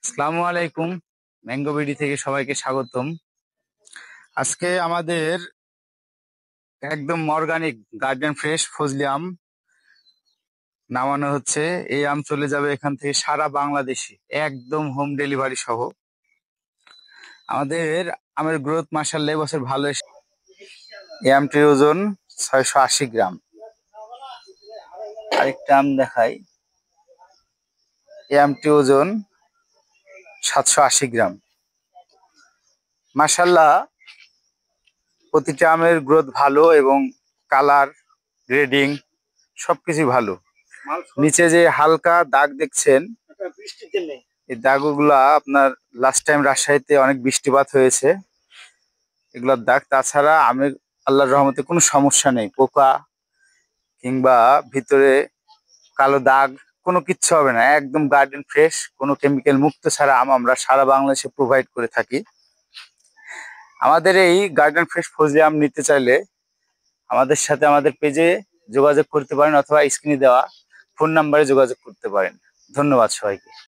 আসসালামু আলাইকুম। Mango BD থেকে সবাইকে স্বাগতম। আজকে আমাদের একদম অর্গানিক গার্ডেন ফ্রেশ ফজলি আম নামানো হচ্ছে। এই আম চলে যাবে এখান থেকে সারা বাংলাদেশে, একদম হোম ডেলিভারি সহ। আমাদের আমের গ্রোথ মাশাআল্লাহ এবছর ভালো এসেছে। এই আমটির ওজন 680 গ্রাম। আরেকটা আম দেখাই, এই আমটির ওজন 780 গ্রাম। মাশাআল্লাহ প্রতিটা আমের গ্রোথ ভালো এবং কালার, গ্রেডিং সবকিছু ভালো। নিচে যে হালকা দাগ দেখছেন, এই দাগগুলা আপনার লাস্ট টাইম রাজশাহীতে অনেক বৃষ্টিপাত হয়েছে, এগুলোর দাগ। তাছাড়া আমের আল্লাহর রহমতে কোনো সমস্যা নেই, পোকা কিংবা ভিতরে কালো দাগ কোনো কিচ্ছু হবে না। একদম গার্ডেন ফ্রেশ, কোনো কেমিক্যাল মুক্ত ছাড়া আম আমরা সারা বাংলাদেশে প্রোভাইড করে থাকি। আমাদের এই গার্ডেন ফ্রেশ ফজলি আম নিতে চাইলে আমাদের সাথে আমাদের পেজে যোগাযোগ করতে পারেন অথবা স্ক্রিনে দেওয়া ফোন নাম্বারে যোগাযোগ করতে পারেন। ধন্যবাদ সবাইকে।